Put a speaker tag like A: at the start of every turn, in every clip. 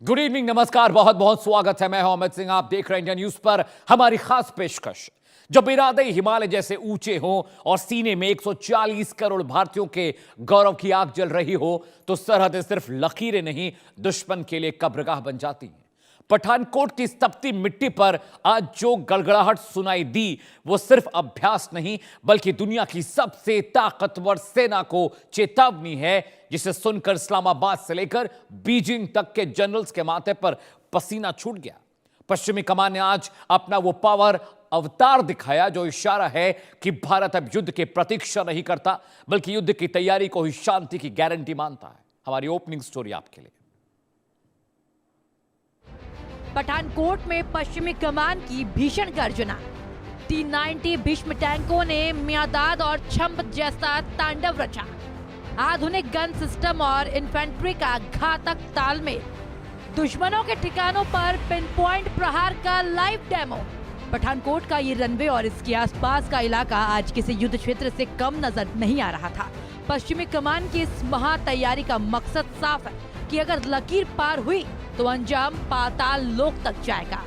A: Good evening, नमस्कार, बहुत बहुत स्वागत है। मैं हूं अमित सिंह, आप देख रहे हैं इंडिया न्यूज पर हमारी खास पेशकश। जब इरादे हिमालय जैसे ऊंचे हों और सीने में 140 करोड़ भारतीयों के गौरव की आग जल रही हो तो सरहदें सिर्फ लकीरें नहीं, दुश्मन के लिए कब्रगाह बन जाती हैं। पठानकोट की तपती मिट्टी पर आज जो गड़गड़ाहट सुनाई दी वो सिर्फ अभ्यास नहीं बल्कि दुनिया की सबसे ताकतवर सेना को चेतावनी है, जिसे सुनकर इस्लामाबाद से लेकर बीजिंग तक के जनरल्स के माथे पर पसीना छूट गया। पश्चिमी कमान ने आज अपना वो पावर अवतार दिखाया जो इशारा है कि भारत अब युद्ध की प्रतीक्षा नहीं करता बल्कि युद्ध की तैयारी को ही शांति की गारंटी मानता है। हमारी ओपनिंग स्टोरी आपके लिए।
B: पठानकोट में पश्चिमी कमान की भीषण गर्जना। T-90 भीष्म टैंकों ने म्यादाद और छंब जैसा तांडव रचा। आधुनिक गन सिस्टम और इन्फेंट्री का घातक तालमेल, दुश्मनों के ठिकानों पर पिन पॉइंट प्रहार का लाइव डेमो। पठानकोट का ये रनवे और इसके आसपास का इलाका आज किसी युद्ध क्षेत्र से कम नजर नहीं आ रहा था। पश्चिमी कमान की इस महा तैयारी का मकसद साफ है कि अगर लकीर पार हुई तो अंजाम पाताल लोक तक जाएगा।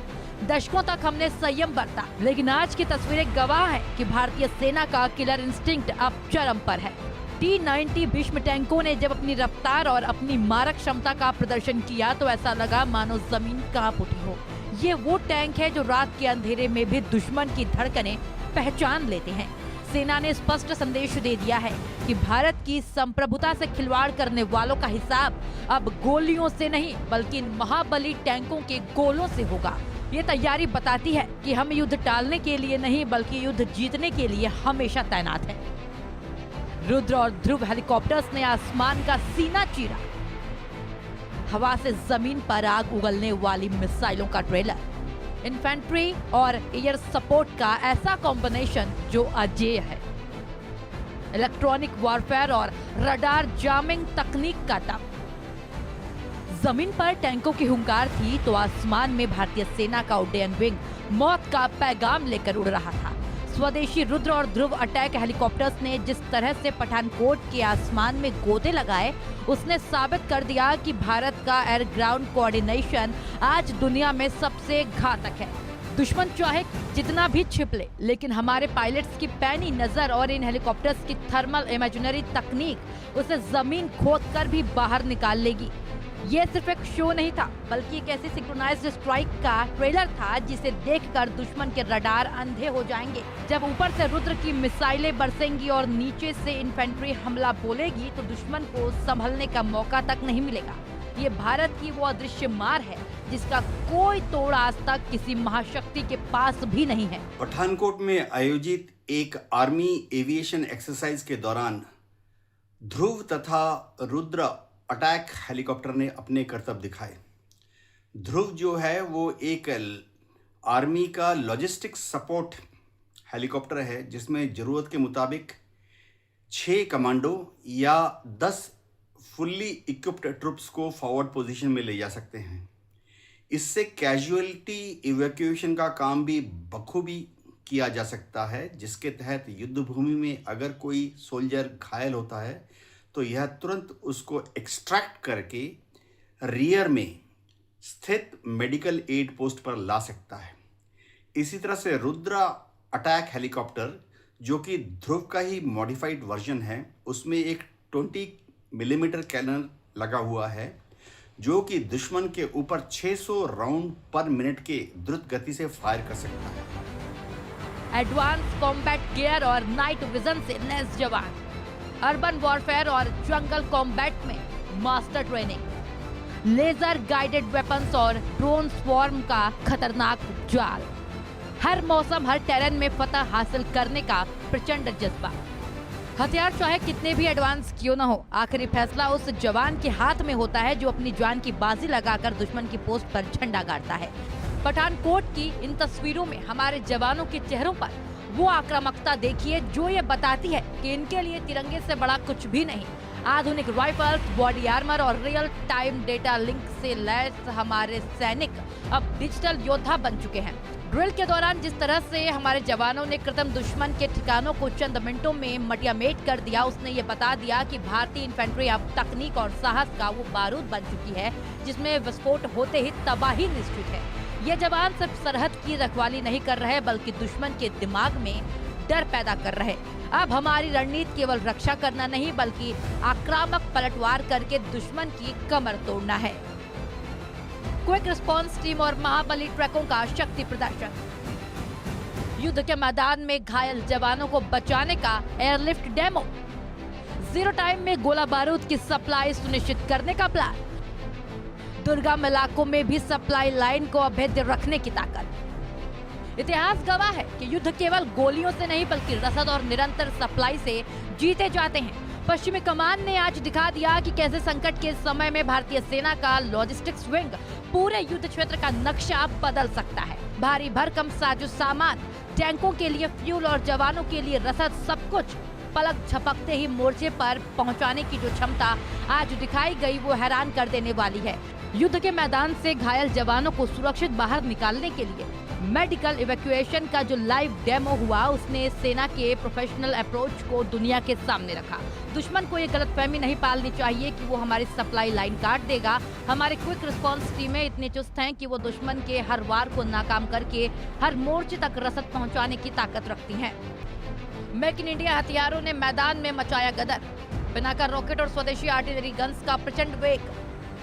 B: दशकों तक हमने संयम बरता, लेकिन आज की तस्वीरें गवाह है कि भारतीय सेना का किलर इंस्टिंक्ट अब चरम पर है। T-90 भीष्म टैंकों ने जब अपनी रफ्तार और अपनी मारक क्षमता का प्रदर्शन किया तो ऐसा लगा मानो जमीन कांप उठी हो। ये वो टैंक है जो रात के अंधेरे में भी दुश्मन की धड़कनें पहचान लेते हैं। सेना ने स्पष्ट संदेश दे दिया है कि भारत की संप्रभुता से खिलवाड़ करने वालों का हिसाब अब गोलियों से नहीं बल्कि इन महाबली टैंकों के गोलों से होगा। ये तैयारी बताती है कि हम युद्ध टालने के लिए नहीं बल्कि युद्ध जीतने के लिए हमेशा तैनात हैं। रुद्र और ध्रुव हेलीकॉप्टर्स ने आसमान का सीना चीरा। हवा से जमीन पर आग उगलने वाली मिसाइलों का ट्रेलर, इन्फेंट्री और एयर सपोर्ट का ऐसा कॉम्बिनेशन जो अजेय है। इलेक्ट्रॉनिक वॉरफेयर और रडार जामिंग तकनीक का दम। जमीन पर टैंकों की हुंकार थी तो आसमान में भारतीय सेना का उड्डयन विंग मौत का पैगाम लेकर उड़ रहा था। स्वदेशी रुद्र और ध्रुव अटैक हेलीकॉप्टर्स ने जिस तरह से पठानकोट के आसमान में गोते लगाए उसने साबित कर दिया कि भारत का एयर ग्राउंड कोऑर्डिनेशन आज दुनिया में सबसे घातक है। दुश्मन चाहे जितना भी छिप ले, लेकिन हमारे पायलट्स की पैनी नजर और इन हेलीकॉप्टर्स की थर्मल इमेजिनरी तकनीक उसे जमीन खोद कर भी बाहर निकाल लेगी। ये सिर्फ एक शो नहीं था बल्कि एक ऐसी सिंक्रोनाइज्ड स्ट्राइक का ट्रेलर था जिसे देखकर दुश्मन के रडार अंधे हो जाएंगे। जब ऊपर से रुद्र की मिसाइलें बरसेंगी और नीचे से इन्फेंट्री हमला बोलेगी तो दुश्मन को संभलने का मौका तक नहीं मिलेगा। ये भारत की वो अदृश्य मार है जिसका कोई तोड़ आज तक किसी महाशक्ति के पास भी नहीं है।
C: पठानकोट में आयोजित एक आर्मी एविएशन एक्सरसाइज के दौरान ध्रुव तथा रुद्र अटैक हेलीकॉप्टर ने अपने करतब दिखाए। ध्रुव जो है वो एक आर्मी का लॉजिस्टिक्स सपोर्ट हेलीकॉप्टर है जिसमें ज़रूरत के मुताबिक 6 कमांडो या 10 फुल्ली इक्विप्ड ट्रुप्स को फॉरवर्ड पोजीशन में ले जा सकते हैं। इससे कैजुअलिटी इवैक्यूएशन का काम भी बखूबी किया जा सकता है, जिसके तहत युद्ध भूमि में अगर कोई सोल्जर घायल होता है तो यह तुरंत उसको एक्सट्रैक्ट करके रियर में स्थित मेडिकल एड पोस्ट पर ला सकता है। इसी तरह से रुद्र अटैक हेलीकॉप्टर जो कि ध्रुव का ही मॉडिफाइड वर्जन है, उसमें एक 20 मिलीमीटर कैनन लगा हुआ है जो कि दुश्मन के ऊपर 600 राउंड पर मिनट के द्रुत गति से फायर कर सकता है।
B: एडवांस कॉम्बैट गियर और नाइट विजन से लैस जवान, अर्बन वॉरफेयर और जंगल कॉम्बैट में master training, laser guided weapons और ड्रोन स्वॉर्म का खतरनाक जाल, हर मौसम हर टेरेन में फतह हासिल करने का प्रचंड जज्बा। हथियार चाहे कितने भी एडवांस क्यों न हो, आखिरी फैसला उस जवान के हाथ में होता है जो अपनी जान की बाजी लगाकर दुश्मन की पोस्ट पर झंडा गाड़ता है। पठानकोट की इन तस्वीरों में हमारे जवानों के चेहरों पर वो आक्रामकता देखिए जो ये बताती है कि इनके लिए तिरंगे से बड़ा कुछ भी नहीं। आधुनिक राइफल्स, बॉडी आर्मर और रियल टाइम डेटा लिंक से लैस हमारे सैनिक अब डिजिटल योद्धा बन चुके हैं। ड्रिल के दौरान जिस तरह से हमारे जवानों ने कृत्रिम दुश्मन के ठिकानों को चंद मिनटों में मटियामेट कर दिया, उसने ये बता दिया कि भारतीय इन्फेंट्री अब तकनीक और साहस का वो बारूद बन चुकी है जिसमें विस्फोट होते ही तबाही निश्चित है। ये जवान सिर्फ सरहद की रखवाली नहीं कर रहे बल्कि दुश्मन के दिमाग में डर पैदा कर रहे। अब हमारी रणनीति केवल रक्षा करना नहीं बल्कि आक्रामक पलटवार करके दुश्मन की कमर तोड़ना है। क्विक रिस्पांस टीम और महाबली ट्रकों का शक्ति प्रदर्शन। युद्ध के मैदान में घायल जवानों को बचाने का एयरलिफ्ट डेमो। जीरो टाइम में गोला बारूद की सप्लाई सुनिश्चित करने का प्लान। दुर्गम इलाकों में भी सप्लाई लाइन को अभेद्य रखने की ताकत। इतिहास गवाह है कि युद्ध केवल गोलियों से नहीं बल्कि रसद और निरंतर सप्लाई से जीते जाते हैं। पश्चिमी कमान ने आज दिखा दिया कि कैसे संकट के समय में भारतीय सेना का लॉजिस्टिक्स विंग पूरे युद्ध क्षेत्र का नक्शा बदल सकता है। भारी भरकम साजो सामान, टैंकों के लिए फ्यूल और जवानों के लिए रसद, सब कुछ पलक झपकते ही मोर्चे पर पहुंचाने की जो क्षमता आज दिखाई गई वो हैरान कर देने वाली है। युद्ध के मैदान से घायल जवानों को सुरक्षित बाहर निकालने के लिए मेडिकल इवैक्यूएशन का जो लाइव डेमो हुआ उसने सेना के प्रोफेशनल अप्रोच को दुनिया के सामने रखा। दुश्मन को ये गलतफहमी नहीं पालनी चाहिए कि वो हमारी सप्लाई लाइन काट देगा। हमारे क्विक रिस्पांस टीमें इतने चुस्त हैं कि वो दुश्मन के हर वार को नाकाम करके हर मोर्चे तक रसद पहुंचाने की ताकत रखती हैं। मेक इन इंडिया हथियारों ने मैदान में मचाया गदर। पिनाका रॉकेट और स्वदेशी आर्टिलरी गन्स का प्रचंड वेग।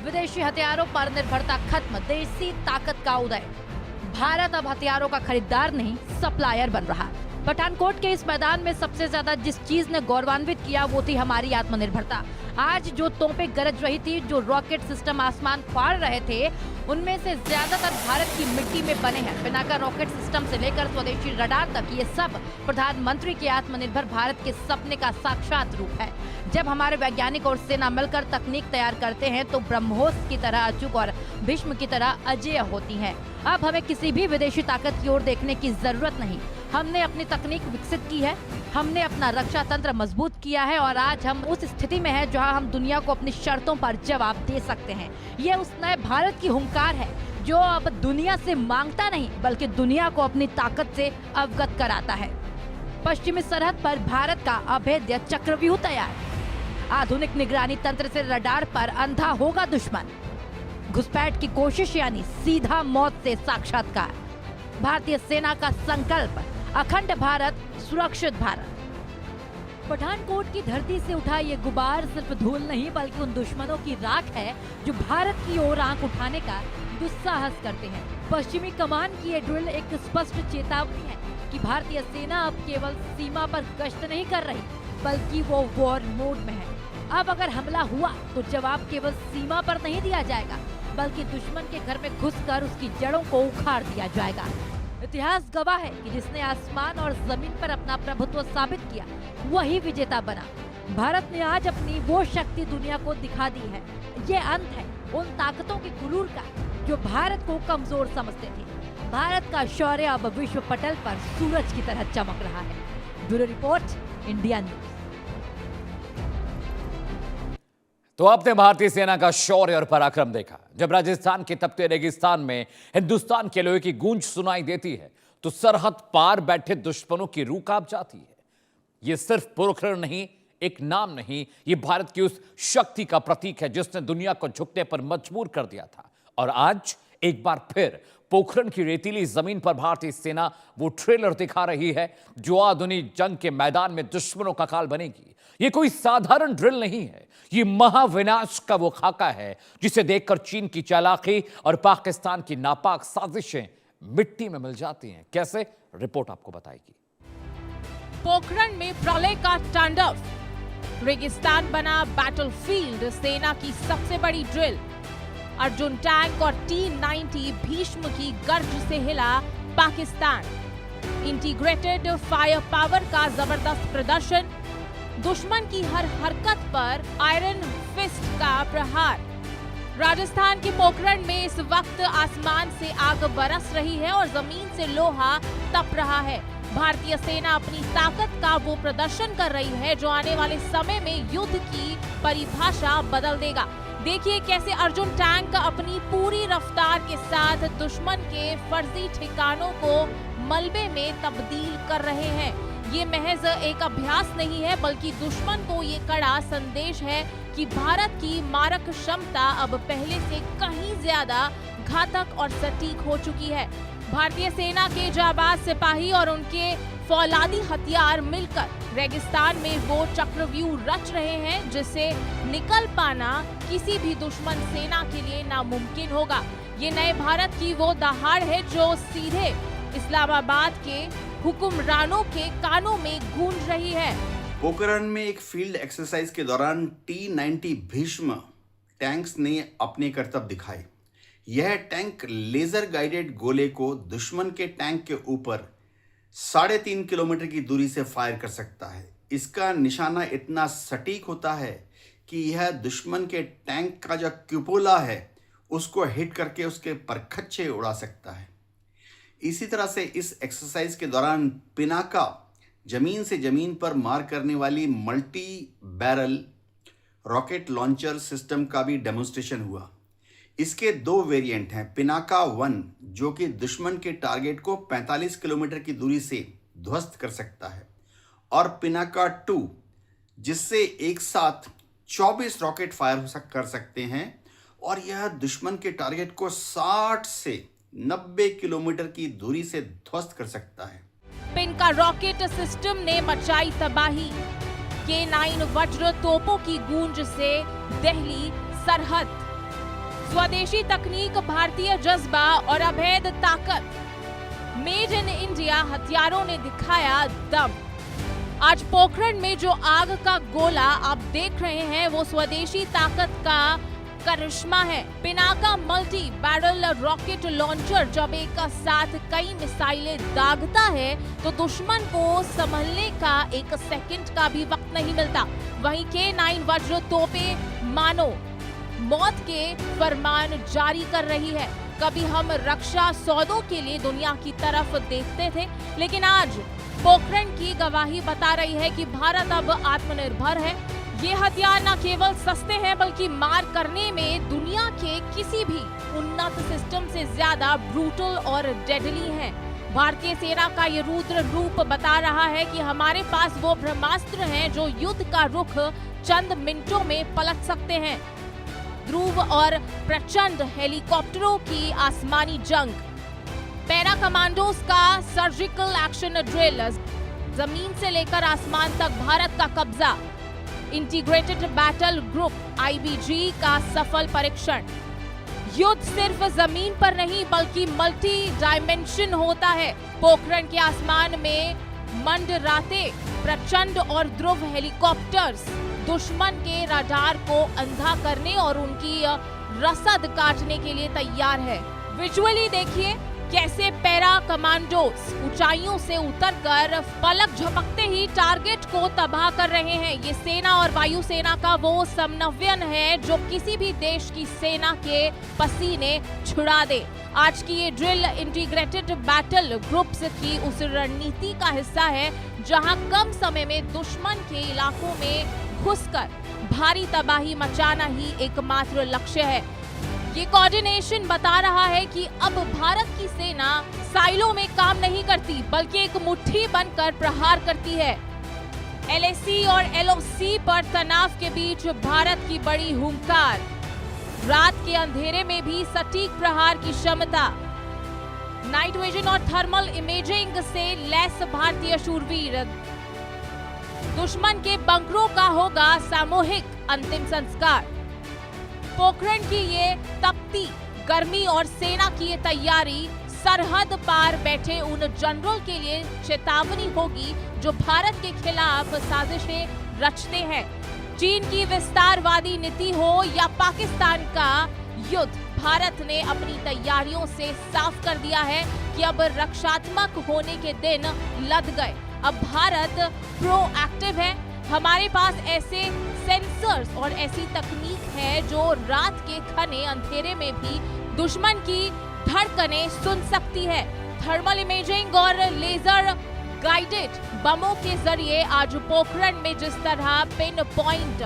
B: विदेशी हथियारों पर निर्भरता खत्म, देसी ताकत का उदय। भारत अब हथियारों का खरीदार नहीं सप्लायर बन रहा। पठानकोट के इस मैदान में सबसे ज्यादा जिस चीज ने गौरवान्वित किया वो थी हमारी आत्मनिर्भरता। आज जो तोपें गरज रही थी, जो रॉकेट सिस्टम आसमान फाड़ रहे थे, उनमें से ज्यादातर भारत की मिट्टी में बने हैं। पिनाका रॉकेट सिस्टम से लेकर स्वदेशी रडार तक ये सब प्रधानमंत्री के आत्मनिर्भर भारत के सपने का साक्षात रूप है। जब हमारे वैज्ञानिक और सेना मिलकर तकनीक तैयार करते हैं तो ब्रह्मोस की तरह अचूक और भीष्म की तरह अजेय होती हैं। अब हमें किसी भी विदेशी ताकत की ओर देखने की जरूरत नहीं। हमने अपनी तकनीक विकसित की है, हमने अपना रक्षा तंत्र मजबूत किया है और आज हम उस स्थिति में हैं जहां हम दुनिया को अपनी शर्तों पर जवाब दे सकते हैं। ये उस नए भारत की हुंकार है जो अब दुनिया से मांगता नहीं बल्कि दुनिया को अपनी ताकत से अवगत कराता है। पश्चिमी सरहद पर भारत का अभेद्य चक्रव्यूह तैयार। आधुनिक निगरानी तंत्र से रडार पर अंधा होगा दुश्मन। घुसपैठ की कोशिश यानी सीधा मौत से साक्षात्कार। भारतीय सेना का संकल्प, अखंड भारत, सुरक्षित भारत। पठानकोट की धरती से उठा ये गुबार सिर्फ धूल नहीं बल्कि उन दुश्मनों की राख है जो भारत की ओर आंख उठाने का दुस्साहस करते हैं। पश्चिमी कमान की ये ड्रिल एक स्पष्ट चेतावनी है कि भारतीय सेना अब केवल सीमा पर गश्त नहीं कर रही बल्कि वो वॉर मोड में है। अब अगर हमला हुआ तो जवाब केवल सीमा पर नहीं दिया जाएगा बल्कि दुश्मन के घर में घुसकर उसकी जड़ों को उखाड़ दिया जाएगा। इतिहास गवाह है कि जिसने आसमान और जमीन पर अपना प्रभुत्व साबित किया वही विजेता बना। भारत ने आज अपनी वो शक्ति दुनिया को दिखा दी है। ये अंत है उन ताकतों के गुरूर का जो भारत को कमजोर समझते थे। भारत का शौर्य अब विश्व पटल पर सूरज की तरह चमक रहा है। Bureau report, India news.
A: तो आपने भारतीय सेना का शौर्य और पराक्रम देखा। जब राजस्थान के तपते रेगिस्तान में हिंदुस्तान के लोहे की गूंज सुनाई देती है तो सरहद पार बैठे दुश्मनों की रूह कांप जाती है। यह सिर्फ पोखरण नहीं, एक नाम नहीं, ये भारत की उस शक्ति का प्रतीक है जिसने दुनिया को झुकने पर मजबूर कर दिया था। और आज एक बार फिर पोखरण की रेतीली जमीन पर भारतीय सेना वो ट्रेलर दिखा रही है जो आधुनिक जंग के मैदान में दुश्मनों का काल बनेगी। ये कोई साधारण ड्रिल नहीं है, ये महाविनाश का वो खाका है जिसे देखकर चीन की चालाकी और पाकिस्तान की नापाक साजिशें मिट्टी में मिल जाती हैं। कैसे, रिपोर्ट आपको बताएगी।
D: पोखरण में प्रलय का तांडव, रेगिस्तान बना बैटलफील्ड, सेना की सबसे बड़ी ड्रिल। अर्जुन टैंक और T-90 भीष्म की गर्ज से हिला पाकिस्तान। इंटीग्रेटेड फायर पावर का जबरदस्त प्रदर्शन, दुश्मन की हर हरकत पर आयरन फिस्ट का प्रहार। राजस्थान के पोखरण में इस वक्त आसमान से आग बरस रही है और जमीन से लोहा तप रहा है। भारतीय सेना अपनी ताकत का वो प्रदर्शन कर रही है जो आने वाले समय में युद्ध की परिभाषा बदल देगा। देखिए कैसे अर्जुन टैंक अपनी पूरी रफ्तार के साथ दुश्मन के फर्जी ठिकानों को मलबे में तब्दील कर रहे हैं। ये महज एक अभ्यास नहीं है बल्कि दुश्मन को ये कड़ा संदेश है कि भारत की मारक क्षमता अब पहले से कहीं ज्यादा घातक और सटीक हो चुकी है। भारतीय सेना के जाबाज सिपाही और उनके फौलादी हथियार मिलकर रेगिस्तान में वो चक्रव्यूह रच रहे हैं जिससे निकल पाना किसी भी दुश्मन सेना के लिए नामुमकिन होगा। ये नए भारत की वो दहाड़ है जो सीधे इस्लामाबाद के हुक्मरानों के कानों में गूंज रही है।
C: पोखरण में एक फील्ड एक्सरसाइज के दौरान T-90 भीष्म टैंक्स ने अपने करतब दिखाए। यह टैंक लेजर गाइडेड गोले को दुश्मन के टैंक के ऊपर 3.5 किलोमीटर की दूरी से फायर कर सकता है। इसका निशाना इतना सटीक होता है कि यह दुश्मन के टैंक का जो क्यूपोला है उसको हिट करके उसके परखच्चे उड़ा सकता है। इसी तरह से इस एक्सरसाइज के दौरान पिनाका जमीन से जमीन पर मार करने वाली multi barrel rocket launcher system का भी डेमोन्स्ट्रेशन हुआ। इसके 2 वेरिएंट हैं, पिनाका 1 जो कि दुश्मन के टारगेट को 45 किलोमीटर की दूरी से ध्वस्त कर सकता है और पिनाका 2 जिससे एक साथ 24 रॉकेट फायर कर सकते हैं और यह दुश्मन के टारगेट को 60 से 90 किलोमीटर की दूरी से ध्वस्त कर सकता है।
D: पिनाका रॉकेट सिस्टम ने मचाई तबाही। K9 वज्र तोपों की गूंज से दहली सरहद। स्वदेशी तकनीक, भारतीय जज्बा और अभेद ताकत। मेड इन इंडिया हथियारों ने दिखाया दम। आज पोखरण में जो आग का गोला आप देख रहे हैं वो स्वदेशी ताकत का करिश्मा है। Pinaka multi barrel rocket launcher जब एक साथ कई मिसाइलें दागता है तो दुश्मन को संभलने का 1 सेकंड का भी वक्त नहीं मिलता। वहीं K9 वज्र तोपें मानो मौत के फरमान जारी कर रही है। कभी हम रक्षा सौदों के लिए दुनिया की तरफ देखते थे, लेकिन आज पोखरण की गवाही बता रही है कि भारत अब आत्मनिर्भर है। ये हथियार न केवल सस्ते हैं बल्कि मार करने में दुनिया के किसी भी उन्नत सिस्टम से ज्यादा ब्रूटल और डेडली हैं। भारतीय सेना का ये रुद्र रूप बता रहा है कि हमारे पास वो ब्रह्मास्त्र हैं जो युद्ध का रुख चंद मिनटों में पलट सकते हैं। ध्रुव और प्रचंड हेलीकॉप्टरों की आसमानी जंग, पैरा कमांडोज का सर्जिकल एक्शन ड्रिल, जमीन से लेकर आसमान तक भारत का कब्जा, इंटीग्रेटेड बैटल ग्रुप IBG का सफल परीक्षण। युद्ध सिर्फ जमीन पर नहीं बल्कि मल्टी डायमेंशन होता है। पोखरण के आसमान में मंडराते प्रचंड और ध्रुव हेलीकॉप्टर्स दुश्मन के रडार को अंधा करने और उनकी रसद काटने के लिए तैयार है। विजुअली देखिए कैसे पैरा कमांडोस ऊंचाइयों से उतरकर पलक झपकते ही टारगेट को तबाह कर रहे हैं। ये सेना और वायुसेना का वो समन्वयन है जो किसी भी देश की सेना के पसीने छुड़ा दे। आज की ये ड्रिल इंटीग्रेटेड बैटल ग्रुप्स की उस रणनीति का हिस्सा है जहां कम समय में दुश्मन के इलाकों में घुसकर भारी तबाही मचाना ही एकमात्र लक्ष्य है। ये कोऑर्डिनेशन बता रहा है कि अब भारत की सेना साइलों में काम नहीं करती बल्कि एक मुट्ठी बनकर प्रहार करती है। LAC और LOC पर तनाव के बीच भारत की बड़ी हुंकार, रात के अंधेरे में भी सटीक प्रहार की क्षमता, नाइट विजन और थर्मल इमेजिंग से लैस भारतीय शूरवीर। दुश्मन के बंकरों का होगा सामूहिक अंतिम संस्कार। पोखरण की ये तपती गर्मी और सेना की ये तैयारी सरहद पार बैठे उन जनरल के लिए चेतावनी होगी जो भारत के खिलाफ साजिशें रचते हैं। चीन की विस्तारवादी नीति हो या पाकिस्तान का युद्ध, भारत ने अपनी तैयारियों से साफ कर दिया है कि अब रक्षात्मक होने के दिन लद गए। अब भारत प्रोएक्टिव है। हमारे पास ऐसे सेंसर्स और ऐसी तकनीक है जो रात के घने अंधेरे में भी दुश्मन की धड़कनें सुन सकती है। थर्मल इमेजिंग और लेजर गाइडेड बमों के जरिए आज पोखरण में जिस तरह पिन पॉइंट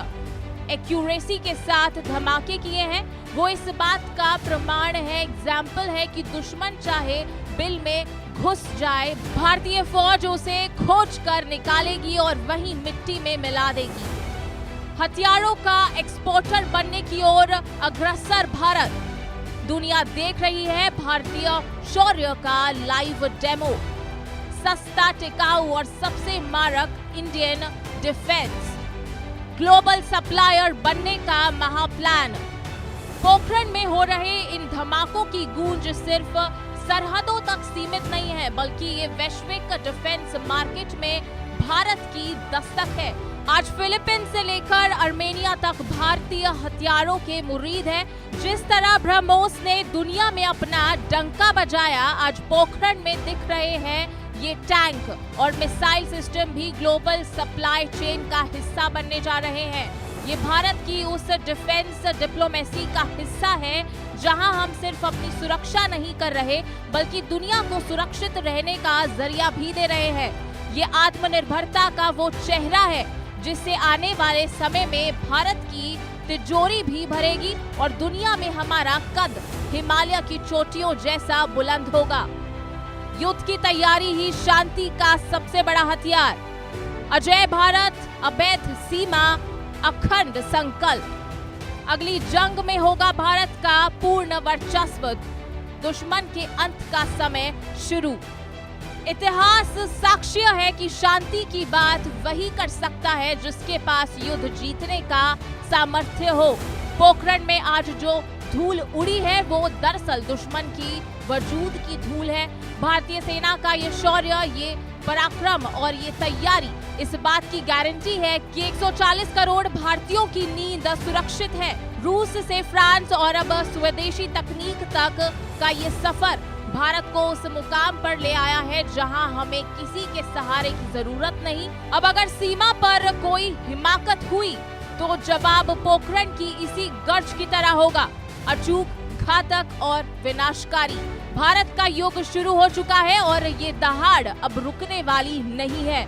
D: एक्यूरेसी के साथ धमाके किए हैं, वो इस बात का प्रमाण है, एग्जाम्पल है कि दुश्मन चाहे बिल में घुस जाए, भारतीय फौज उसे खोज कर निकालेगी और वहीं मिट्टी में मिला देगी। हथियारों का एक्सपोर्टर बनने की ओर अग्रसर भारत। दुनिया देख रही है भारतीय शौर्य का लाइव डेमो। सस्ता, टिकाऊ और सबसे मारक इंडियन डिफेंस। ग्लोबल सप्लायर बनने का महाप्लान। पोखरण में हो रहे इन धमाकों की गूंज सिर्फ सरहदों तक सीमित नहीं है, बल्कि ये वैश्विक डिफेंस मार्केट में भारत की दस्तक है। आज फिलीपींस से लेकर अर्मेनिया तक भारतीय हथियारों के मुरीद हैं। जिस तरह ब्रह्मोस ने दुनिया में अपना डंका बजाया, आज पोखरण में दिख रहे हैं ये टैंक और मिसाइल सिस्टम भी ग्लोबल सप्लाई चेन का हिस्सा बनने जा रहे हैं। ये भारत की उस डिफेंस डिप्लोमेसी का हिस्सा है जहां हम सिर्फ अपनी सुरक्षा नहीं कर रहे, बल्कि दुनिया को सुरक्षित रहने का जरिया भी दे रहे हैं। ये आत्मनिर्भरता का वो चेहरा है जिससे आने वाले समय में भारत की तिजोरी भी भरेगी और दुनिया में हमारा कद हिमालय की चोटियों जैसा बुलंद होगा। युद्ध की तैयारी ही शांति का सबसे बड़ा हथियार। अजय भारत, अवैध सीमा, अखंड संकल्प। अगली जंग में होगा भारत का पूर्ण वर्चस्व। दुश्मन के अंत का समय शुरू। इतिहास साक्ष्य है कि शांति की बात वही कर सकता है जिसके पास युद्ध जीतने का सामर्थ्य हो। पोखरण में आज जो धूल उड़ी है वो दरअसल दुश्मन की वजूद की धूल है। भारतीय सेना का ये शौर्य, ये पराक्रम और ये तैयारी इस बात की गारंटी है कि 140 करोड़ भारतीयों की नींद सुरक्षित है। रूस से फ्रांस और अब स्वदेशी तकनीक तक का ये सफर भारत को उस मुकाम पर ले आया है जहां हमें किसी के सहारे की जरूरत नहीं। अब अगर सीमा पर कोई हिमाकत हुई तो जवाब पोखरण की इसी गर्ज की तरह होगा, अचूक, घातक और विनाशकारी। भारत का युग शुरू हो चुका है और ये दहाड़ अब रुकने वाली नहीं है।